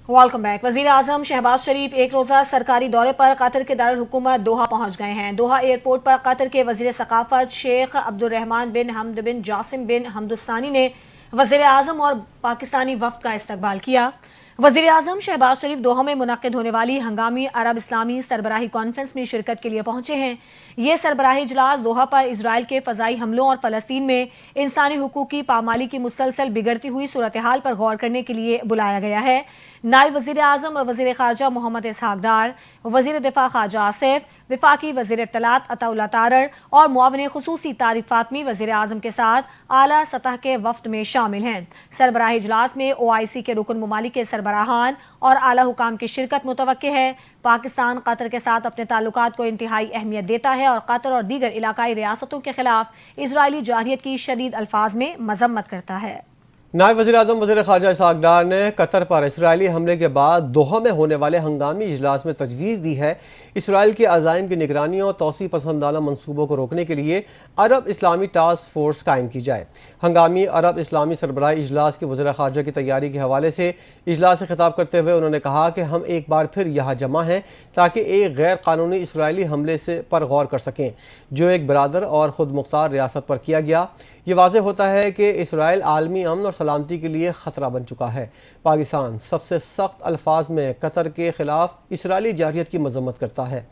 Welcome back. वजीर आजम शहबाज शरीफ एक रोज़ा सरकारी दौरे पर कतर के दारुल-हुकूमत दोहा पहुंच गए हैं। दोहा एयरपोर्ट पर कतर के वजीर सकाफत शेख अब्दुर्रहमान बिन हमद बिन जासिम बिन हमदुस्सानी ने वजीर आजम और पाकिस्तानी वफ्द का इस्तकबाल किया। वजीर आजम शहबाज शरीफ दोहा में मुनक्किद होने वाली हंगामी अरब इस्लामी सरबराही कॉन्फ्रेंस में शिरकत के लिए पहुंचे हैं। ये सरबराही इजलास दोहा पर इसराइल के फ़ज़ाई हमलों और फ़लस्तीन में इंसानी हुकूक की पामाली की मुसलसल बिगड़ती हुई सूरत हाल पर गौर करने के लिए बुलाया गया है। नायब वज़ीर आज़म और वज़ीर ख़ारजा मोहम्मद इसहाक़ डार, वज़ीर दिफ़ा ख़ाजा आसिफ, विफ़ाक़ी वज़ीर इत्तलात अताउल्लाह तारड़ और मुआविन ख़ुसूसी तारिक फ़ातमी वज़ीर आज़म के साथ आला सतह के वफ़द में शामिल हैं। सरबराही इजलास में OIC के रुकन ममालिक के सरबराहान और आला हुकाम की शिरकत मुतवक्के है। पाकिस्तान कतर के साथ अपने ताल्लुकात को इंतहाई अहमियत देता है और कतर और दीगर इलाकाई रियासतों के खिलाफ इजरायली जारहियत की शदीद अल्फाज में मजम्मत करता है। नायब वज़ीर आज़म वज़ीर ख़ारजा इसहाक़ डार ने कतर पर इसराइली हमले के बाद दोहा में होने वाले हंगामी इजलास में तजवीज़ दी है इसराइल के अज़ाइम की निगरानी और तौसी पसंदाना मनसूबों को रोकने के लिए अरब इस्लामी टास्क फोर्स कायम की जाए। हंगामी अरब इस्लामी सरबराही इजलास के वज़ीर ख़ारजा की तैयारी के हवाले से इजलास से खिताब करते हुए उन्होंने कहा कि हम एक बार फिर यहाँ जमा हैं ताकि एक गैर कानूनी इसराइली हमले से पर गौर कर सकें जो एक बरादर और ख़ुद मुख्तार रियासत पर किया गया। ये वाज़ेह होता है कि इसराइल आलमी अमन और सलामती के लिए ख़तरा बन चुका है। पाकिस्तान सबसे सख्त अल्फाज में कतर के ख़िलाफ़ इसराइली जारहियत की मजम्मत करता है।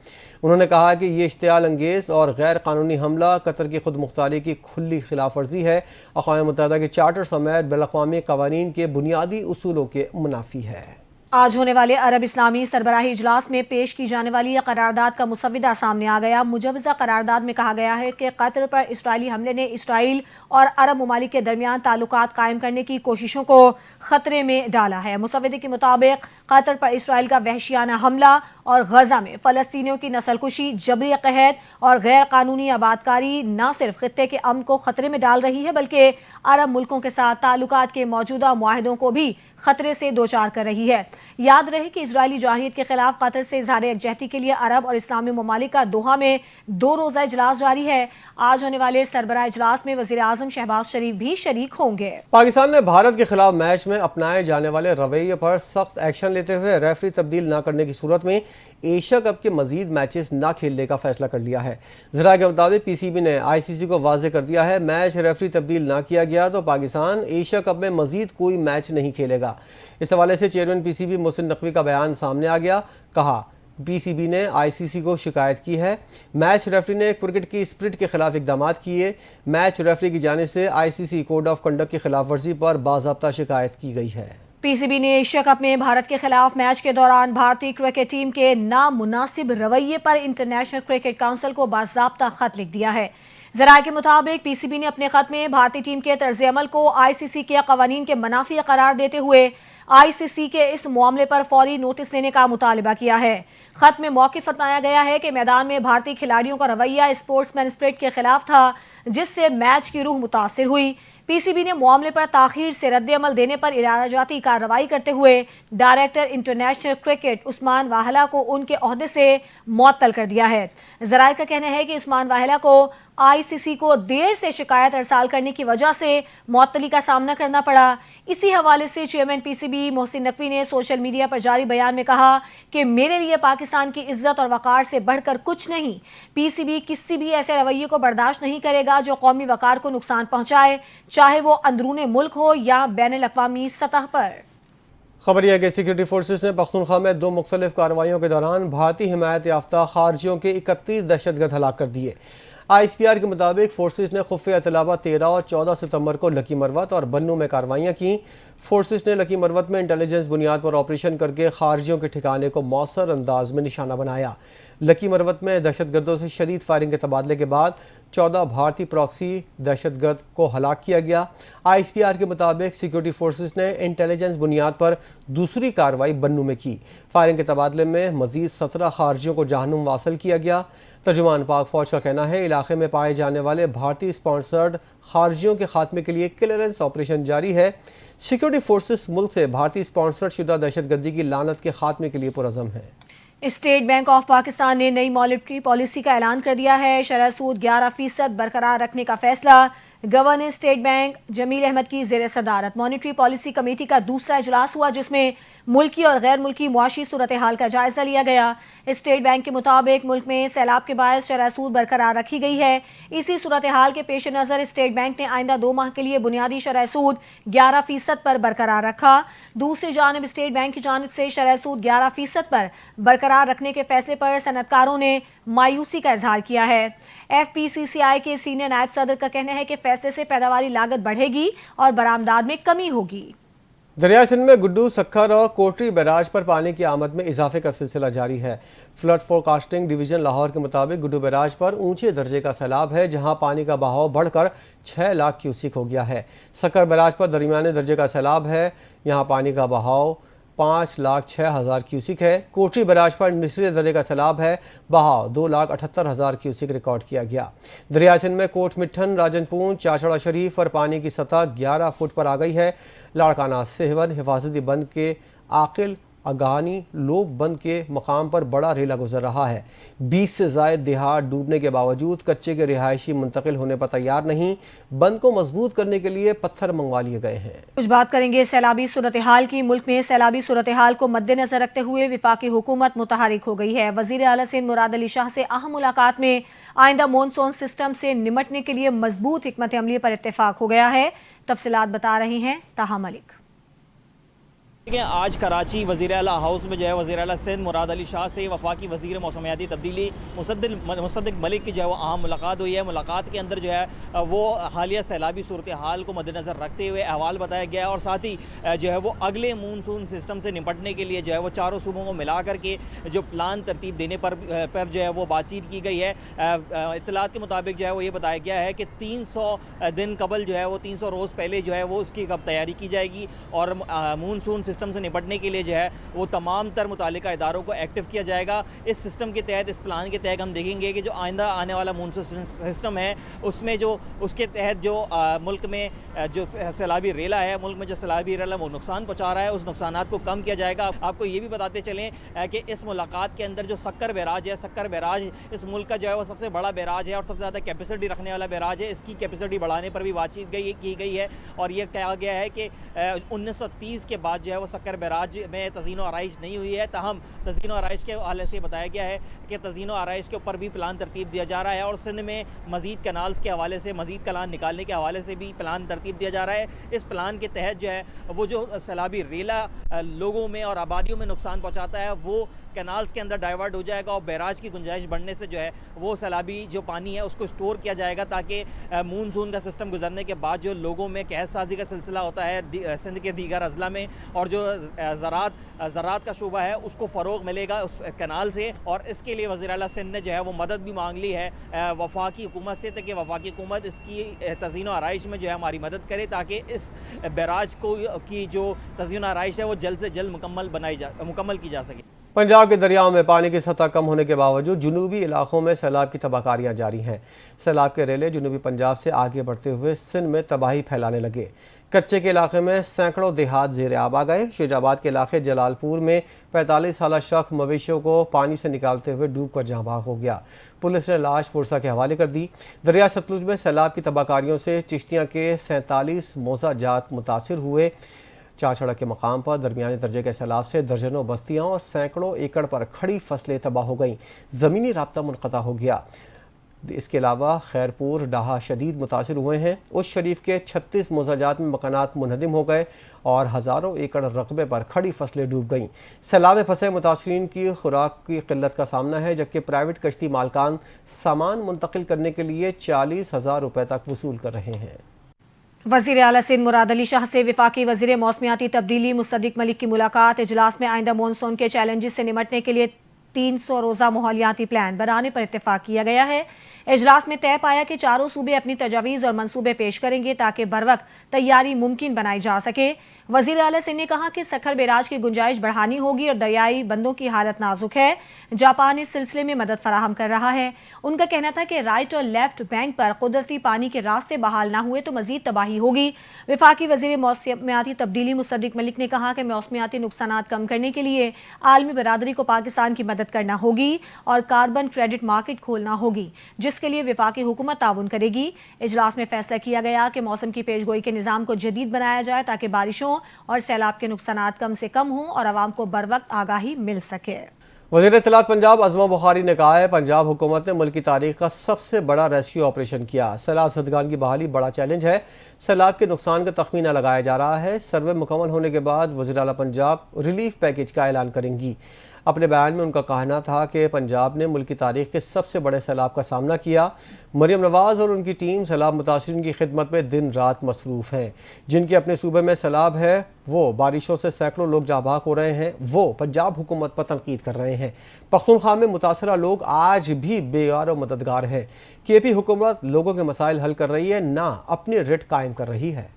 उन्होंने कहा कि ये इश्तियाल अंगेज़ और गैर कानूनी हमला कतर की खुद मुख्तारी की खुली खिलाफ वर्जी है, अक़वाम मुत्तहिदा के चार्टर समेत बैनुल-अक़वामी क़वानीन के बुनियादी उसूलों के मुनाफी है। आज होने वाले अरब इस्लामी सरबराही इजलास में पेश की जाने वाली करारदाद का मुसविदा सामने आ गया। मुजवज़ा करारदाद में कहा गया है कि कतर पर इसराइली हमले ने इसराइल और अरब ममालिक के दरमियान ताल्लुकात कायम करने की कोशिशों को खतरे में डाला है। मुसविदे के मुताबिक कतर पर इसराइल का वहशियाना हमला और गजा में फ़लस्तीनियों की नस्लकुशी, जबरी क़हत और गैर कानूनी आबादकारी न सिर्फ खित्ते के अमन को खतरे में डाल रही है बल्कि अरब मुल्कों के साथ ताल्लुकात के मौजूदा मुआहदों को भी खतरे से दो चार कर रही है। याद रहे कि इजरायली जारहियत के खिलाफ कतर से इजहार यकजहती के लिए अरब और इस्लामी ममालिक का दोहा में 2 रोज़ा इजलास जारी है। आज होने वाले सरबराह इजलास में वज़ीर आज़म शहबाज शरीफ भी शरीक होंगे। पाकिस्तान ने भारत के खिलाफ मैच में अपनाए जाने वाले रवैये पर सख्त एक्शन लेते हुए रेफरी तब्दील न करने की सूरत में एशिया कप के मजीद मैचेस न खेलने का फैसला कर लिया है। ज़राए के मुताबिक PCB ने ICC को वाज़ेह कर दिया है मैच रेफरी तब्दील ना किया गया तो पाकिस्तान एशिया कप में मजीद कोई मैच नहीं खेलेगा। इस हवाले से चेयरमैन PCB मोहसिन नकवी का बयान सामने आ गया। कहा PCB ने ICC को शिकायत की है। मैच रेफरी ने क्रिकेट की स्पिरिट के खिलाफ इकदाम किए। मैच रेफरी की जानिब से ICC कोड ऑफ कंडक्ट की खिलाफ वर्जी पर बाज़ाब्ता शिकायत की गई है। PCB ने एशिया कप में भारत के खिलाफ मैच के दौरान भारतीय क्रिकेट टीम के नामुनासिब रवैये पर इंटरनेशनल क्रिकेट काउंसिल को बाज़ाब्ता खत लिख दिया है। ज़राए के मुताबिक PCB ने अपने खत में भारतीय टीम के तर्ज अमल को ICC के कवानीन के मुनाफी करार देते हुए ICC के इस मामले पर फौरी नोटिस देने का मुतालबा किया है। खत में मौक़िफ़ अपनाया गया है कि मैदान में भारतीय खिलाड़ियों का रवैया स्पोर्ट्समैन स्पिरिट के खिलाफ था जिससे मैच की रूह मुतासिर हुई। PCB ने मामले पर ताख़ीर से रद्द-ए-अमल देने पर इरादाजाती कार्रवाई करते हुए डायरेक्टर इंटरनेशनल क्रिकेट उस्मान वाहला को उनके ओहदे से मुअत्तल कर दिया है। ज़राए का कहना है कि उस्मान वाहला को ICC को देर से शिकायत अरसाल करने की वजह से मुअत्तली का सामना करना पड़ा। इसी हवाले से चेयरमैन PCB मोहसिन नकवी ने सोशल मीडिया पर जारी बयान में कहा कि मेरे लिए पाकिस्तान की इज्जत और वक़ार से बढ़कर कुछ नहीं। PCB किसी भी ऐसे रवैये को बर्दाश्त नहीं करेगा जो कौमी वक़ार को नुकसान पहुँचाए, चाहे वो अंदरूने मुल्क हो या बैनुल-अक़वामी सतह पर। खबर यह है कि सिक्योरिटी फोर्सेस ने पख्तूनख्वा में 2 मुख्तलिफ कार्रवाइयों के दौरान भारतीय हिमायत याफ्ता खारजियों के 31 दहशतगर्द हलाक कर दिए। ISPR के मुताबिक फोर्सेस ने खुफ़िया इत्तलाबा 13 और 14 सितंबर को लकी मरवत और बन्नू में कार्रवाइयाँ की। फोर्सेस ने लकी मरवत में इंटेलिजेंस बुनियाद पर ऑपरेशन करके खारजियों के ठिकाने को मौसर अंदाज में निशाना बनाया। लकी मरवत में दहशतगर्दों से शदीद फायरिंग के तबादले के बाद 14 भारतीय प्रॉक्सी दहशतगर्द को हलाक किया गया। ISPR के मुताबिक सिक्योरिटी फोर्सेस ने इंटेलिजेंस बुनियाद पर दूसरी कार्रवाई बन्नू में की। फायरिंग के तबादले में मजीद 17 खारजियों को जहन्नुम वासल किया गया। तर्जुमान पाक फौज का कहना है इलाके में पाए जाने वाले भारतीय स्पॉन्सर्ड खारजियों के खात्मे के लिए क्लियरेंस ऑपरेशन जारी है। सिक्योरिटी फोर्सेस मुल्क से भारतीय स्पॉन्सर्ड शुदा दहशतगर्दी की लानत के खात्मे के लिए पुरअज़म है। स्टेट बैंक ऑफ पाकिस्तान ने नई मॉनेटरी पॉलिसी का ऐलान कर दिया है। शरह सूद 11% बरकरार रखने का फैसला governor state bank Jameel Ahmed की ज़ेर सदारत मॉनिटरी पॉलिसी कमेटी का दूसरा इजलास हुआ, जिसमें मुल्की और गैर मुल्की मुआशी सूरत हाल का जायजा लिया गया। स्टेट बैंक के मुताबिक मुल्क में सैलाब के बायस शरह सूद बरकरार रखी गई है। इसी सूरत हाल के पेश नज़र स्टेट बैंक ने आइंदा 2 माह के लिए बुनियादी शरह सूद 11% पर बरकरार रखा। दूसरी जानिब स्टेट बैंक की जानिब से शरह सूद 11% पर बरकरार रखने के फैसले पर सनतकारों ने मायूसी का इजहार किया है। FPCCI के सीनियर नायब सदर का कहना है कि फैसले से पैदावारी लागत बढ़ेगी और बरामदात में कमी होगी। दरिया सिंध में गुड्डू, सक्खर और कोटरी बैराज पर पानी की आमद में इजाफे का सिलसिला जारी है। फ्लड फोरकास्टिंग डिवीजन लाहौर के मुताबिक गुड्डू बैराज पर ऊंचे दर्जे का सैलाब है, जहां पानी का बहाव बढ़कर 6 लाख क्यूसिक हो गया है। सक्खर बैराज पर दरमियाने दर्जे का सैलाब है, यहां पानी का बहाव 5,06,000 क्यूसिक है। कोटरी बैराज पर निचले दर्जे का सैलाब है, बहाव 2,78,000 क्यूसिक रिकॉर्ड किया गया। दरिया सिंध में कोट मिठन, राजनपूंछ, चाचड़ा शरीफ पर पानी की सतह 11 फुट पर आ गई है। लाड़काना, सेहवन, हिफाजती बंद के आकिल, अगानी, लोब बंद के मकाम पर बड़ा रेला गुजर रहा है। 20 से ज़ायद देहात डूबने के बावजूद कच्चे के रिहायशी मुंतकिल होने पर तैयार नहीं। बंद को मजबूत करने के लिए पत्थर मंगवा लिए गए हैं। कुछ बात करेंगे सैलाबी सूरत हाल की। मुल्क में सैलाबी सूरत हाल को मद्देनजर रखते हुए वफाकी हुकूमत मुतहरिक हो गई है। वज़ीर आला सिंध मुराद अली शाह से अहम मुलाकात में आइंदा मॉनसून सिस्टम से निमटने के लिए मजबूत हिकमत अमली पर इत्तेफाक हो गया है। तफसीलात बता रही हैं ताहा मलिक। आज कराची वज़ीर आला हाउस में जो है वज़ीर आला सिंध मुराद अली शाह से वफाकी वज़ीर मौसमियाती तब्दीली मुसद्दिक मलिक की जो है वो अहम मुलाकात हुई है। मुलाकात के अंदर जो है वो हालिया सैलाबी सूरत हाल को मद्देनज़र रखते हुए अहवाल बताया गया और साथ ही जो है वो अगले मानसून सिस्टम से निपटने के लिए जो है वो चारों सूबों को मिला करके जो प्लान तरतीब देने पर जो है वो बातचीत की गई है। इत्तलात के मुताबिक जो है वो ये बताया गया है कि 300 दिन कबल जो है वो 300 रोज़ पहले जो है वो उसकी कब तैयारी की जाएगी और मानसून सिस्टम से निपटने के लिए जो है वो तमाम तर मुतालिका इदारों को एक्टिव किया जाएगा। इस सिस्टम के तहत, इस प्लान के तहत हम देखेंगे कि जो आइंदा आने वाला मानसून सिस्टम है उसमें जो उसके तहत जो मुल्क में जो सैलाबी रेला है, मुल्क में जो सैलाबी रेला वो नुकसान पहुँचा रहा है, उस नुकसानात को कम किया जाएगा। आपको ये भी बताते चलें कि इस मुलाकात के अंदर जो सक्कर बैराज है, सक्कर बैराज इस मुल्क का जो है वो सबसे बड़ा बैराज है और सबसे ज़्यादा कैपेसिटी रखने वाला बैराज है। इसकी कैपेसिटी बढ़ाने पर भी बातचीत की गई है और ये कहा गया है कि 1930 के बाद जो है वो सक्कर बैराज में तज़ीनो आराइश नहीं हुई है। ताहम तज़ीनो आराइश के हवाले से बताया गया है कि तज़ीनो आराइश के ऊपर भी प्लान तरतीब दिया जा रहा है और सिंध में मज़ीद कनाल्स के हवाले से, मज़ीद कलान निकालने के हवाले से भी प्लान तरतीब दिया जा रहा है। इस प्लान के तहत जो है वो जो सैलाबी रेला लोगों में और आबादियों में नुकसान पहुँचाता है वो कैनाल्स के अंदर डाइवर्ट हो जाएगा और बैराज की गुंजाइश बढ़ने से जो है वो सैलाबी जो पानी है उसको स्टोर किया जाएगा ताकि मानसून का सिस्टम गुजरने के बाद जो लोगों में कहत साजी का सिलसिला होता है सिंध के दीगर अजला में और जो ज़राअत का शोबा है उसको फ़रोग मिलेगा उस कैनाल से। और इसके लिए वज़ीर आला सिंध ने जो है वो मदद भी मांग ली है वफाकी हुकूमत से ताकि वफाकी हुकूमत इसकी तज़ीनो आराइश में जो है हमारी मदद करे ताकि इस बैराज को की जो तज़ीनो आराइश है वो जल्द से जल्द मुकम्मल की जा सके। पंजाब के दरियाओं में पानी की सतह कम होने के बावजूद जुनूबी इलाकों में सैलाब की तबाहकारियाँ जारी हैं। सैलाब के रेले जुनूबी पंजाब से आगे बढ़ते हुए सिंध में तबाही फैलाने लगे। कच्चे के इलाके में सैकड़ों देहात ज़ेर आब आ गए। शेजाबाद के इलाके जलालपुर में 45 साल शख्स मवेशियों को पानी से निकालते हुए डूब कर जहाँ भाग हो गया। पुलिस ने लाश पुरसा के हवाले कर दी। दरिया सतलुज में सैलाब की तबाहकारियों से चिश्तियाँ के 47 मौजा जात मुतासिर हुए। चाचड़ा के मकाम पर दरमियाने दर्जे के सैलाब से दर्जनों बस्तियां और सैकड़ों एकड़ पर खड़ी फसलें तबाह हो गईं। ज़मीनी राब्ता मुनक़ता हो गया। इसके अलावा खैरपुर, डाहा शदीद मुतासिर हुए हैं। उस शरीफ के 36 मोजाजात में मकानात मुनहदिम हो गए और हज़ारों एकड़ रकबे पर खड़ी फसलें डूब गईं। सैलाब में फंसे मुतासरीन की खुराक की किल्लत का सामना है, जबकि प्राइवेट कश्ती मालकान सामान मुंतकिल करने के लिए 40,000 रुपये तक वसूल कर रहे हैं। वज़ीर आला सिंध मुराद अली शाह से वफाकी वज़ीर मौसमियाती तब्दीली मुसद्दिक मलिक की मुलाकात। इजलास में आइंदा मानसून के चैलेंजेस से निमटने के लिए 300 रोज़ा माहौलियाती प्लान बनाने पर इत्तेफाक किया गया है। इजलास में तय पाया कि चारों सूबे अपनी तजावीज़ और मनसूबे पेश करेंगे ताकि बर वक्त तैयारी मुमकिन बनाई जा सके। वजीर आला सिंह ने कहा कि सखर बैराज की गुंजाइश बढ़ानी होगी और दरियाई बंदों की हालत नाजुक है। जापान इस सिलसिले में मदद फराहम कर रहा है। उनका कहना था कि राइट और लेफ्ट बैंक पर कुदरती पानी के रास्ते बहाल ना हुए तो मजीद तबाही होगी। वफाकी वजीर मौसमियाती तब्दीली मुसद्दिक मलिक ने कहा कि मौसमियाती नुकसानात कम करने के लिए आलमी बरादरी को पाकिस्तान की मदद करना होगी और कार्बन क्रेडिट मार्केट खोलना होगी, जिसके लिए वफाकी हुकूमत ताउन करेगी। इजलास में फैसला किया गया कि मौसम की पेशगोई के निज़ाम को जदीद बनाया जाए ताकि बारिशों और सैलाब के नुकसानात कम से कम हों और आवाम को बर वक्त आगाही मिल सके। वज़ीर इत्तलात पंजाब अज़मा बुखारी ने कहा है पंजाब हुकूमत ने मुल्क की तारीख का सबसे बड़ा रेस्क्यू ऑपरेशन किया। सैलाब ज़दगान की बहाली बड़ा चैलेंज है। सैलाब के नुकसान का तखमीना लगाया जा रहा है। सर्वे मुकम्मल होने के बाद वज़ीर आला पंजाब रिलीफ पैकेज का ऐलान करेंगी। अपने बयान में उनका कहना था कि पंजाब ने मुल्क की तारीख के सबसे बड़े सैलाब का सामना किया। मरियम नवाज़ और उनकी टीम सैलाब मुतासरीन की खिदमत में दिन रात मसरूफ़ हैं। जिनके अपने सूबे में सैलाब है वो बारिशों से सैकड़ों लोग जाबाक हो रहे हैं, वो पंजाब हुकूमत पर तनकीद कर रहे हैं। पख्तूनख्वा में मुतासरा लोग आज भी बेयार और मददगार हैं। केपी हुकूमत लोगों के मसाइल हल कर रही है, ना अपनी रिट कायम कर रही है।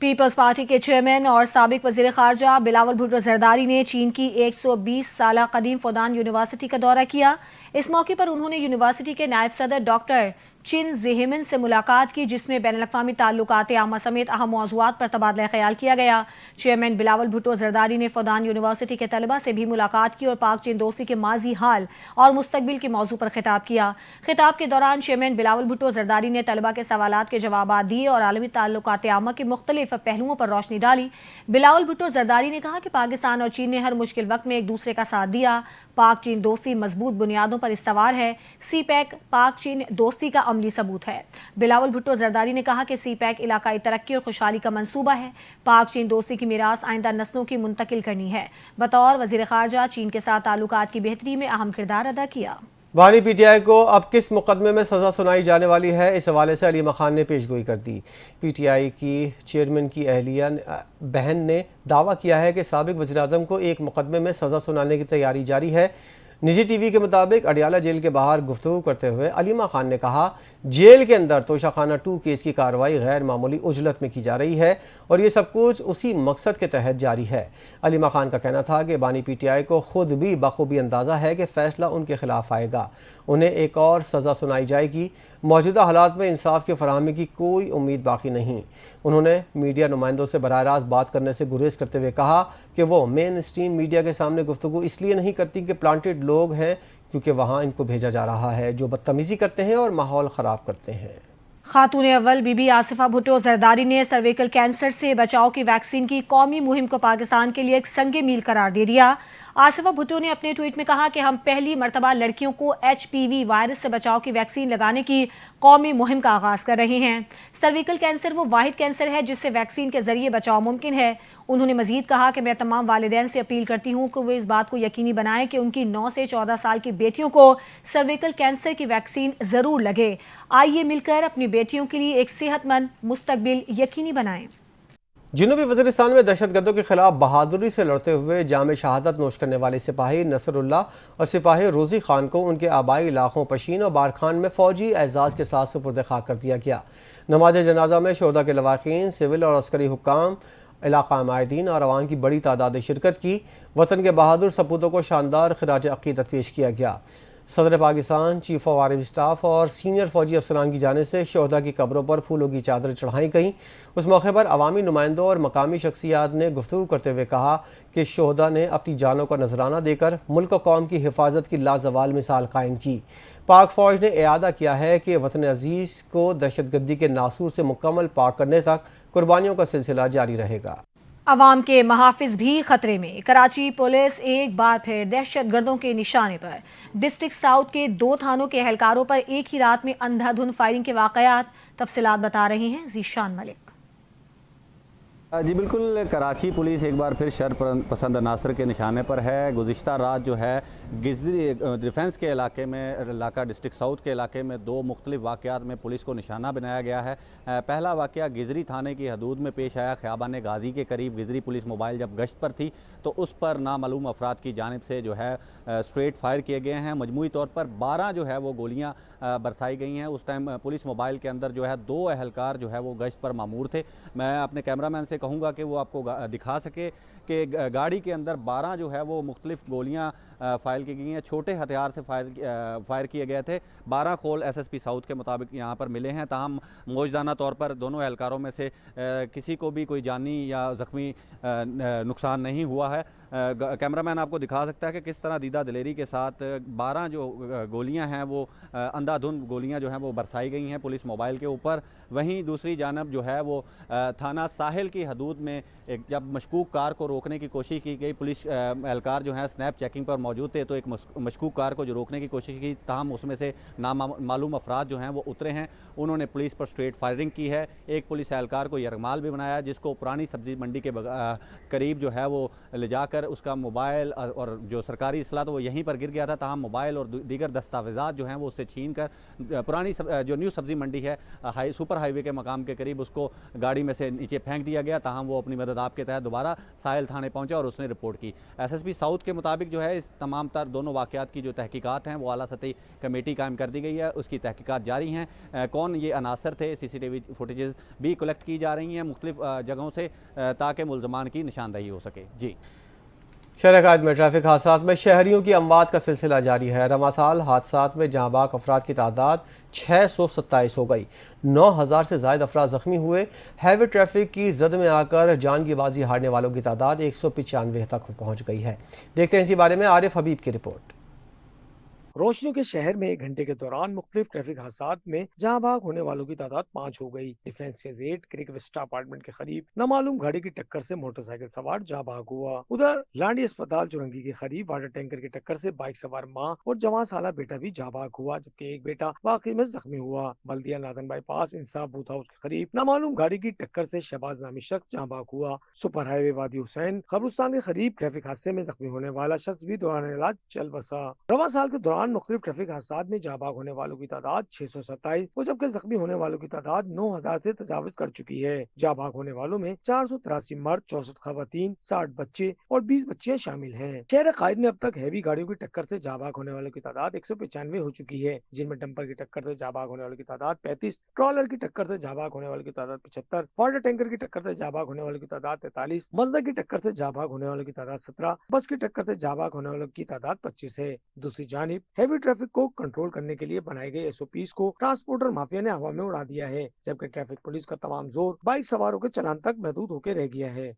पीपल्स पार्टी के चेयरमैन और साबिक वज़ीर ख़ारजा बिलावल भुट्टो ज़रदारी ने चीन की 120 साला कदीम फुदान यूनिवर्सिटी का दौरा किया। इस मौके पर उन्होंने यूनिवर्सिटी के नायब सदर डॉक्टर चिन ज़ेहिमिन से मुलाकात की, जिसमें बैनुल-अक़वामी ताल्लुकात आमा समेत अहम मौज़ूआत पर तबादला ख्याल किया गया। चेयरमैन बिलावल भुट्टो ज़रदारी ने फुदान यूनिवर्सिटी के तलबा से भी मुलाकात की और पाक चीन दोस्ती के माजी हाल और मुस्तकबिल के मौजू पर खिताब किया। खिताब के दौरान चेयरमैन बिलावल भुट्टो ज़रदारी ने तलबा के सवालात के जवाब दिए और आलमी ताल्लुकात आमा के मुख्तलिफ पहलुओं पर रोशनी डाली। बिलावल भुट्टो ज़रदारी ने कहा कि पाकिस्तान और चीन ने हर मुश्किल वक्त में एक दूसरे का साथ दिया। पाक चीन दोस्ती मजबूत बुनियादों पर इस्तवार है। सी पैक पाक चीन दोस्ती का अमली सबूत है। बिलावल भुट्टो ज़रदारी ने कहा कि सी पैक इलाकाई तरक्की और खुशहाली का मंसूबा है। पाक चीन दोस्ती की मीरास आइंदा नस्लों की मुंतकिल करनी है। बतौर वज़ीर ख़ारजा चीन के साथ ताल्लुकात की बेहतरी में अहम किरदार अदा किया। बानी पीटीआई को अब किस मुकदमे में सज़ा सुनाई जाने वाली है, इस हवाले से अलीमा खान ने पेशगोई कर दी। पीटीआई की चेयरमैन की अहलिया बहन ने दावा किया है कि साबिक वज़ीर-ए-आज़म को एक मुकदमे में सज़ा सुनाने की तैयारी जारी है। निजी टीवी के मुताबिक अडियाला जेल के बाहर गुफ्तगू करते हुए अलीमा खान ने कहा, जेल के अंदर तोशाखाना 2 केस की कार्रवाई गैर मामूली उजलत में की जा रही है और ये सब कुछ उसी मकसद के तहत जारी है। अलीमा खान का कहना था कि बानी पीटीआई को खुद भी बखूबी अंदाज़ा है कि फ़ैसला उनके खिलाफ आएगा, उन्हें एक और सज़ा सुनाई जाएगी। मौजूदा हालात में इंसाफ की फराहमी की कोई उम्मीद बाकी नहीं। उन्होंने मीडिया नुमाइंदों से बराह रास्त बात करने से गुरेज करते हुए कहा कि वो मेन स्ट्रीम मीडिया के सामने गुफ्तगू इसलिए नहीं करती कि प्लांटेड लोग हैं, क्योंकि वहाँ इनको भेजा जा रहा है जो बदतमीज़ी करते हैं और माहौल ख़राब करते हैं। खातून अव्वल बीबी आसिफा भुट्टो ज़रदारी ने सर्विकल कैंसर से बचाव की वैक्सीन की कौमी मुहिम को पाकिस्तान के लिए एक संगे मील करार दे दिया। आसिफा भुट्टो ने अपने ट्वीट में कहा कि हम पहली मरतबा लड़कियों को HPV वायरस से बचाव की वैक्सीन लगाने की कौमी मुहिम का आगाज़ कर रहे हैं। सर्विकल कैंसर वो वाहिद कैंसर है जिससे वैक्सीन के जरिए बचाव मुमकिन है। उन्होंने मजीद कहा कि मैं तमाम वालिदैन से अपील करती हूँ कि वो इस बात को यकीनी बनाएं कि उनकी 9 से 14 साल की बेटियों को सर्विकल कैंसर की वैक्सीन ज़रूर लगे। आइए मिलकर अपनी बेटियों के लिए एक सेहतमंद मुस्तकबिल यकीनी बनाएं। जनूबी वज़ीरिस्तान में दहशतगर्दों के खिलाफ बहादुरी से लड़ते हुए जाम शहादत नोश करने वाले सिपाही नसरुल्लाह और सिपाही रोज़ी खान को उनके आबाई इलाकों पशीन और बारखान में फ़ौजी एजाज़ के साथ सुपुर्द खाक कर दिया गया। नमाज जनाजा में शोहदा के लवाकीन, सिविल और अस्करी हुक्काम, इलाका माहिदीन और अवाम की बड़ी तादाद ने शिरकत की। वतन के बहादुर सपूतों को शानदार खिराज अक़ीदत पेश किया गया। सदर Pakistan, chief of army staff और सीनियर फौजी अफसरान की जानिब से शोहदा की कब्रों पर फूलों की चादर चढ़ाई गईं। उस मौके पर अवामी नुमाइंदों और मकामी शख्सियात ने गुफ्तगू करते हुए कहा कि शोहदा ने अपनी जानों का नजराना देकर मुल्क और कौम की हिफाजत की लाजवाल मिसाल कायम की। पाक फ़ौज ने इरादा किया है कि वतन अजीज़ को दहशतगर्दी के नासूर से मुकम्मल पाक करने तक कुर्बानियों का सिलसिला जारी रहेगा। अवाम के महाफिज भी खतरे में। कराची पुलिस एक बार फिर दहशत गर्दों के निशाने पर। डिस्ट्रिक्ट साउथ के 2 थानों के एहलकारों पर एक ही रात में अंधाधुंध फायरिंग के वाकयात। तफसीलात बता रहे हैं जीशान मलिक। जी बिल्कुल, कराची पुलिस एक बार फिर शर पसंद अनासर के निशाने पर है। गुज़िश्ता रात जो है गिजरी डिफेंस के इलाके में, इलाका डिस्ट्रिक्ट साउथ के इलाके में 2 मुख्तलिफ वाक़यात में पुलिस को निशाना बनाया गया है। पहला वाक़या गिजरी थाने की हदूद में पेश आया। ख़ियाबान गाज़ी के करीब गिजरी पुलिस मोबाइल जब गश्त पर थी तो उस पर नामालूम अफराद की जानिब से जो है स्ट्रेट फायर किए गए हैं। मजमूई तौर पर 12 जो है वो गोलियाँ बरसाई गई हैं। उस टाइम पुलिस मोबाइल के अंदर जो है 2 एहलकार जो है वो गश्त पर मामूर थे। मैं अपने कैमरामैन से کہوں گا کہ وہ آپ کو دکھا سکے کہ گاڑی کے اندر 12 جو ہے وہ مختلف گولیاں فائر کی گئی ہیں، چھوٹے ہتھیار سے فائر کیے گئے تھے۔ 12 کھول ایس ایس پی ساؤتھ کے مطابق یہاں پر ملے ہیں، تاہم موجزانہ طور پر دونوں اہلکاروں میں سے کسی کو بھی کوئی جانی یا زخمی نقصان نہیں ہوا ہے۔ کیمرہ مین آپ کو دکھا سکتا ہے کہ کس طرح دیدہ دلیری کے ساتھ 12 جو گولیاں ہیں وہ اندھا دھند گولیاں جو ہیں وہ برسائی گئی ہیں پولیس موبائل کے اوپر۔ وہیں دوسری جانب جو ہے وہ تھانہ ساحل کی حدود میں جب مشکوک کار کو روکنے کی کوشش کی گئی، پولیس اہلکار جو ہیں سنیپ چیکنگ پر موجود تھے تو ایک مشکوک کار کو جو روکنے کی کوشش کی، تاہم اس میں سے نامعلوم افراد جو ہیں وہ اترے ہیں، انہوں نے پولیس پر اسٹریٹ فائرنگ کی ہے۔ ایک پولیس اہلکار کو یرغمال بھی بنایا، جس کو پرانی سبزی منڈی کے قریب جو ہے وہ لے جا کر اس کا موبائل اور جو سرکاری اصلاح تو وہ یہیں پر گر گیا تھا، تاہم موبائل اور دیگر دستاویزات جو ہیں وہ اس سے چھین کر پرانی جو نیو سبزی منڈی ہے سپر ہائی وے کے مقام کے قریب اس کو گاڑی میں سے نیچے پھینک دیا گیا، تاہم وہ اپنی مدد آپ کے تحت دوبارہ ساحل تھانے پہنچا اور اس نے رپورٹ کی۔ ایس ایس پی ساؤتھ کے مطابق جو ہے اس تمام تر دونوں واقعات کی جو تحقیقات ہیں وہ اعلیٰ سطحی کمیٹی قائم کر دی گئی ہے، اس کی تحقیقات جاری ہیں۔ کون یہ عناصر تھے، سی سی ٹی وی فوٹیجز بھی کلیکٹ کی جا رہی ہیں مختلف جگہوں سے تاکہ ملزمان کی نشاندہی ہو سکے۔ جی، شہر قائد میں ٹریفک حادثات میں شہریوں کی اموات کا سلسلہ جاری ہے۔ رواں سال حادثات میں جاں بحق افراد کی تعداد 627 ہو گئی، 9000 سے زائد افراد زخمی ہوئے۔ ہیوی ٹریفک کی زد میں آ کر جان کی بازی ہارنے والوں کی تعداد 195 تک پہنچ گئی ہے۔ دیکھتے ہیں اسی بارے میں عارف حبیب کی رپورٹ۔ روشنیوں کے شہر میں 1 گھنٹے کے دوران مختلف ٹریفک حادثات میں جہاں بھاگ ہونے والوں کی تعداد 5 ہو گئی۔ ڈیفنس فیز 8 کرک وسٹا اپارٹمنٹ کے قریب نامعلوم گاڑی کی ٹکر سے موٹر سائیکل سوار جہاں بھاگ ہوا۔ ادھر لانڈی اسپتال چورنگی کے قریب واٹر ٹینکر کی ٹکر سے بائک سوار ماں اور جوان سالہ بیٹا بھی جہاں بھاگ ہوا، جبکہ ایک بیٹا واقعے میں زخمی ہوا۔ بلدیہ نادن بائی پاس انصاف بوتھ ہاؤس کے قریب نامعلوم گاڑی کی ٹکر سے شہباز نامی شخص جہاں بھاگ ہوا۔ سپر ہائی وے وادی حسین قبرستان کے قریب ٹریفک حادثے میں زخمی ہونے والا شخص بھی دوران علاج چل بسا۔ رواں سال کے دوران مختلف ٹریفک حادثات میں جاں بحق ہونے والوں کی تعداد 627 اور جبکہ زخمی ہونے والوں کی تعداد 9000 سے تجاوز کر چکی ہے۔ جاں بحق ہونے والوں میں 483 مرد، 64 خواتین، 60 بچے اور 20 بچیاں شامل ہیں۔ شہر قائد میں اب تک ہیوی گاڑیوں کی ٹکر سے جاں بحق ہونے والوں کی تعداد 195 ہو چکی ہے، جن میں ڈمپر کی ٹکر سے جاں بحق ہونے والوں کی تعداد 35، ٹرالر کی ٹکر سے جاں بحق ہونے والوں کی تعداد 75، واٹر ٹینکر کی ٹکر سے جاں بحق ہونے والوں کی تعداد 43، مزدا کی ٹکر سے جاں بحق ہونے والوں کی تعداد 17، بس کی ٹکر سے جاں بحق ہونے والوں کی تعداد 25 ہے۔ دوسری جانب ہیوی ٹریفک کو کنٹرول کرنے کے لیے بنائے گئے ایس او پیز کو ٹرانسپورٹر مافیا نے ہوا میں اڑا دیا ہے، جبکہ ٹریفک پولیس کا تمام زور بائک سواروں کے چلان تک محدود ہو کے رہ گیا ہے۔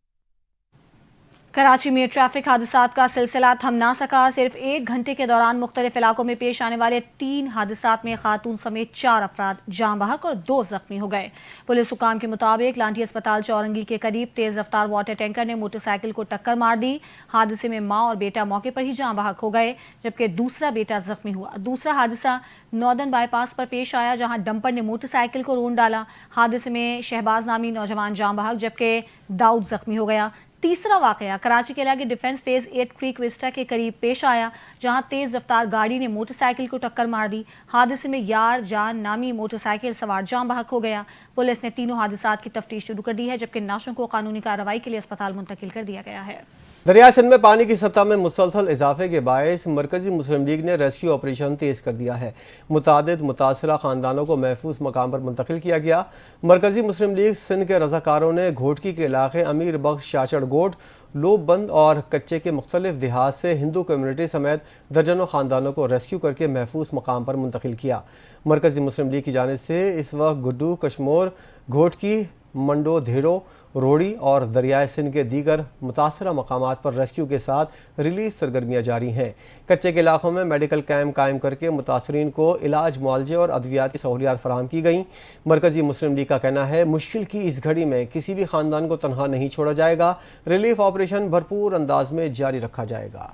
کراچی میں ٹریفک حادثات کا سلسلہ تھم نہ سکا۔ صرف 1 گھنٹے کے دوران مختلف علاقوں میں پیش آنے والے 3 حادثات میں خاتون سمیت 4 افراد جاں بحق اور 2 زخمی ہو گئے۔ پولیس حکام کے مطابق لانڈی اسپتال چورنگی کے قریب تیز رفتار واٹر ٹینکر نے موٹر سائیکل کو ٹکر مار دی۔ حادثے میں ماں اور بیٹا موقع پر ہی جاں بحق ہو گئے، جبکہ دوسرا بیٹا زخمی ہوا۔ دوسرا حادثہ ناردرن بائی پاس پر پیش آیا، جہاں ڈمپر نے موٹر سائیکل کو رون ڈالا۔ حادثے میں شہباز نامی نوجوان جاں بحق جبکہ داؤد زخمی ہو گیا۔ تیسرا واقعہ کراچی کے علاقے ڈیفنس فیز 8 کریک وسٹا کے قریب پیش آیا، جہاں تیز رفتار گاڑی نے موٹر سائیکل کو ٹکر مار دی۔ حادثے میں یار جان نامی موٹر سائیکل سوار جاں بحق ہو گیا۔ پولیس نے تینوں حادثات کی تفتیش شروع کر دی ہے، جبکہ نعشوں کو قانونی کارروائی کے لیے اسپتال منتقل کر دیا گیا ہے۔ دریائے سندھ میں پانی کی سطح میں مسلسل اضافے کے باعث مرکزی مسلم لیگ نے ریسکیو آپریشن تیز کر دیا ہے۔ متعدد متاثرہ خاندانوں کو محفوظ مقام پر منتقل کیا گیا۔ مرکزی مسلم لیگ سندھ کے رضاکاروں نے گھوٹکی کے علاقے امیر بخش شاچڑ گوٹ، لوب بند اور کچے کے مختلف دیہات سے ہندو کمیونٹی سمیت درجنوں خاندانوں کو ریسکیو کر کے محفوظ مقام پر منتقل کیا۔ مرکزی مسلم لیگ کی جانب سے اس وقت گڈو، کشمور، گھوٹکی، منڈو، دھیرو، روڑی اور دریائے سندھ کے دیگر متاثرہ مقامات پر ریسکیو کے ساتھ ریلیز سرگرمیاں جاری ہیں۔ کچے کے علاقوں میں میڈیکل کیمپ قائم کر کے متاثرین کو علاج، معالجے اور ادویات کی سہولیات فراہم کی گئیں۔ مرکزی مسلم لیگ کا کہنا ہے مشکل کی اس گھڑی میں کسی بھی خاندان کو تنہا نہیں چھوڑا جائے گا، ریلیف آپریشن بھرپور انداز میں جاری رکھا جائے گا۔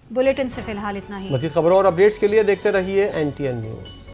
بلیٹن سے فی الحال اتنا ہی۔ مزید خبروں اور اپڈیٹس کے لیے دیکھتے رہیے NTN نیوز۔